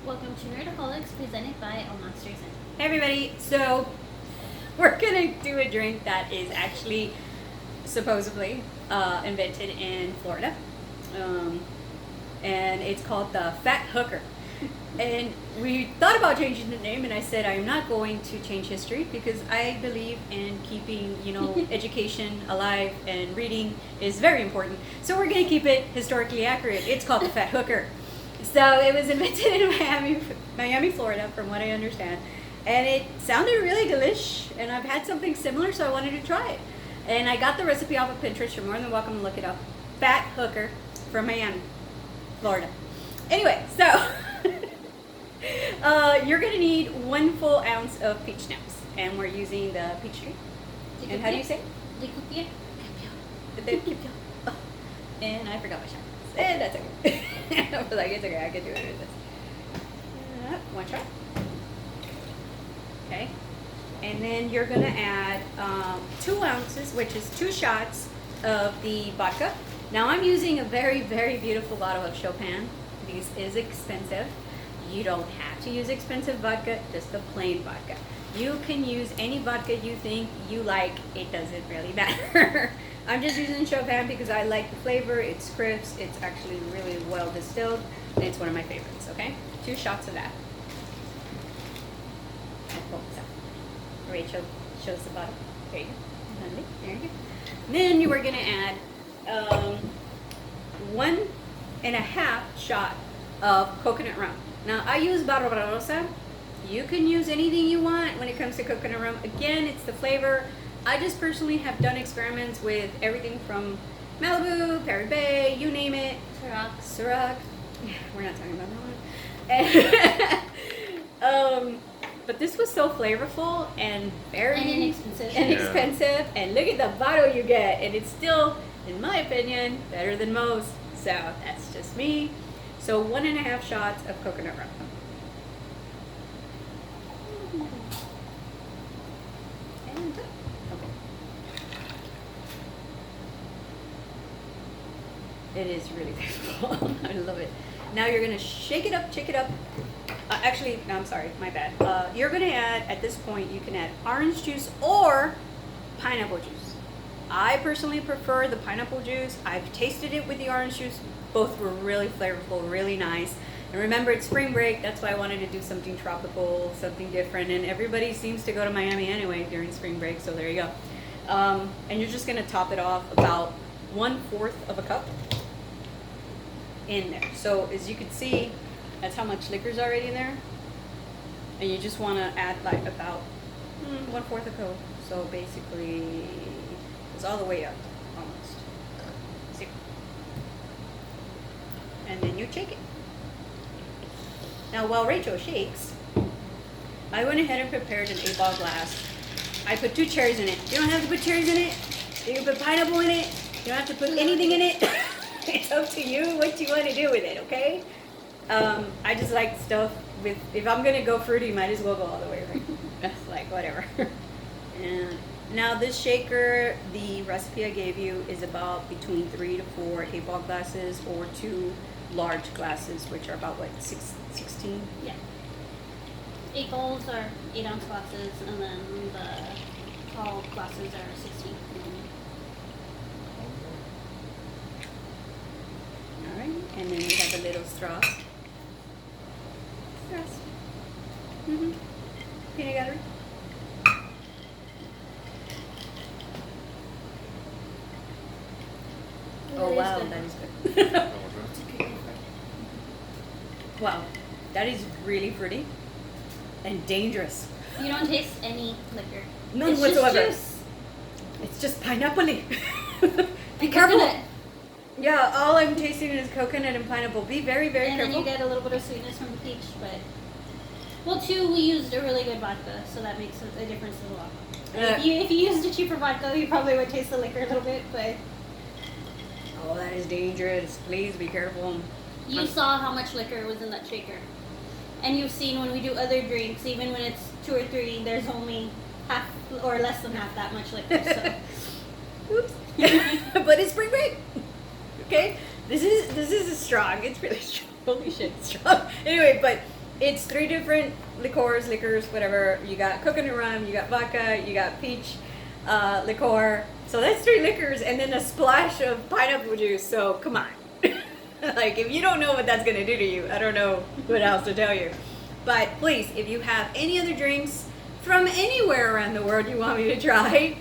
Welcome to Nerdaholics, presented by El Monsters Inc. Hey everybody, so we're gonna do a drink that is actually supposedly invented in Florida, and it's called the Fat Hooker. And we thought about changing the name, and I said I am not going to change history because I believe in keeping, education alive, and reading is very important. So we're gonna keep it historically accurate. It's called the Fat Hooker. So it was invented in Miami, Florida, from what I understand, and it sounded really delish. And I've had something similar, so I wanted to try it. And I got the recipe off of Pinterest. You're more than welcome to look it up. Fat Hooker from Miami, Florida. Anyway, so you're gonna need 1 full ounce of peach schnapps, and we're using the peach tree. And how do you say it? And I forgot my shot. And that's okay. I was like, it's okay, I can do it with this. 1 shot. Okay. And then you're going to add 2 ounces, which is 2 shots of the vodka. Now I'm using a very, very beautiful bottle of Chopin. This is expensive. You don't have to use expensive vodka, just the plain vodka. You can use any vodka you think you like. It doesn't really matter. I'm just using Chopin because I like the flavor. It's crisp. It's actually really well distilled. And it's one of my favorites, okay? 2 shots of that. Rachel shows the bottle. There you go. There you go. Then you are going to add 1.5 shot of coconut rum. Now, I use Barbarossa. You can use anything you want when it comes to coconut rum. Again, it's the flavor. I just personally have done experiments with everything from Malibu, Perry Bay, you name it. Ciroc. We're not talking about that one. But this was so flavorful and very inexpensive. And look at the bottle you get. And it's still, in my opinion, better than most. So that's just me. So 1.5 shots of coconut rum. It is really beautiful. I love it. Now you're going to shake it up. Actually, no, I'm sorry. My bad. You're going to add, at this point, you can add orange juice or pineapple juice. I personally prefer the pineapple juice. I've tasted it with the orange juice. Both were really flavorful, really nice. And remember, it's spring break. That's why I wanted to do something tropical, something different. And everybody seems to go to Miami anyway during spring break, so there you go. And you're just going to top it off about 1/4 of a cup in there. So as you can see, that's how much liquor's already in there. And you just want to add like about 1/4 a cup. So basically, it's all the way up, almost. See? And then you shake it. Now while Rachel shakes, I went ahead and prepared an 8-ball glass. I put 2 cherries in it. You don't have to put cherries in it. You can put pineapple in it. You don't have to put anything in it. It's up to you what you want to do with it, okay? I just like stuff with, if I'm going to go fruity, might as well go all the way, right? That's like, whatever. And now this shaker, the recipe I gave you is about between 3 to 4 8-ball glasses or 2 large glasses, which are about, what, 16? Yeah. 8 bowls are 8-ounce glasses, and then the tall glasses are 16. And then we have a little straw. Peanut gallery. Oh wow, that is good. Wow, that is really fruity and dangerous. You don't taste any liquor. None it's whatsoever. Just juice. It's just pineapple. Be And careful. coconut. Yeah, all I'm tasting is coconut and pineapple. Be very, very and careful. And then you get a little bit of sweetness from the peach, but... Well, too, we used a really good vodka, so that makes a difference as well. If you used a cheaper vodka, you probably would taste the liquor a little bit, but... Oh, that is dangerous. Please be careful. You saw how much liquor was in that shaker. And you've seen when we do other drinks, even when it's 2 or 3, there's only half or less than half that much liquor, so... Oops. But it's spring break. Okay? This is strong. It's really strong. Holy shit, it's strong. Anyway, but It's 3 different liqueurs, whatever. You got coconut rum, you got vodka, you got peach liqueur. So that's 3 liquors and then a splash of pineapple juice. So come on. Like, if you don't know what that's gonna do to you, I don't know what else to tell you. But please, if you have any other drinks from anywhere around the world you want me to try,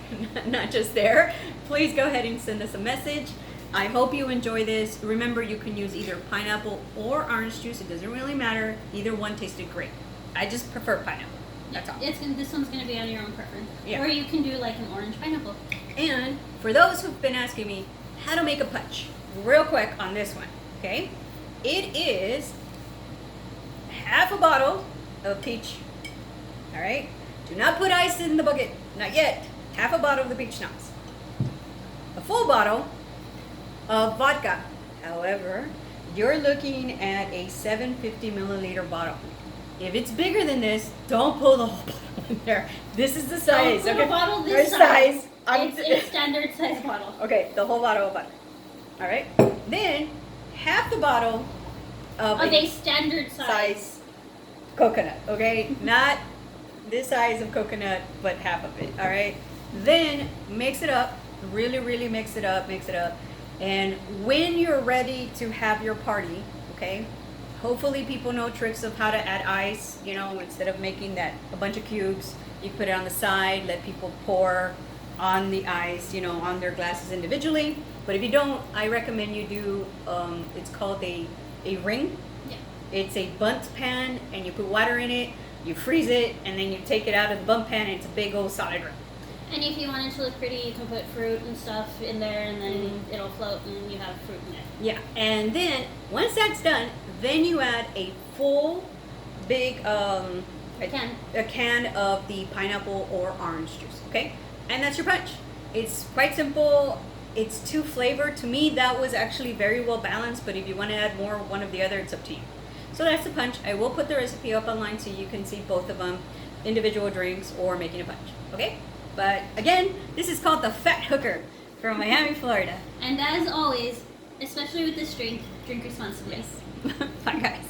not just there, please go ahead and send us a message. I hope you enjoy this. Remember, you can use either pineapple or orange juice. It doesn't really matter. Either one tasted great. I just prefer pineapple. That's all. This one's going to be on your own preference. Yeah. Or you can do like an orange pineapple. And for those who've been asking me how to make a punch, real quick on this one, okay? It is half a bottle of peach, all right? Do not put ice in the bucket, not yet. Half a bottle of the peach schnapps. A full bottle of vodka. However, you're looking at a 750 milliliter bottle. If it's bigger than this, don't pull the whole bottle in there. This is the size. Don't put a bottle this There's size. I'm It's a standard size bottle. Okay, the whole bottle of vodka. All right. Then half the bottle of A standard size. coconut. Okay, not this size of coconut, but half of it. All right. Then mix it up. Really, really mix it up. Mix it up. And when you're ready to have your party, okay, hopefully people know tricks of how to add ice. You know, instead of making that a bunch of cubes, you put it on the side, let people pour on the ice, you know, on their glasses individually. But if you don't, I recommend you do, it's called a ring. Yeah. It's a bundt pan, and you put water in it, you freeze it, and then you take it out of the bundt pan, and it's a big old solid ring. And if you want it to look pretty, you can put fruit and stuff in there, and then Mm-hmm. it'll float, and you have fruit in it. Yeah, and then once that's done, then you add a full big a can of the pineapple or orange juice. Okay, and that's your punch. It's quite simple. It's 2 flavored. To me, that was actually very well balanced. But if you want to add more one of the other, it's up to you. So that's the punch. I will put the recipe up online so you can see both of them, individual drinks or making a punch. Okay. But again, this is called the Fat Hooker from Miami, Florida. And as always, especially with this drink, drink responsibly. Bye, guys.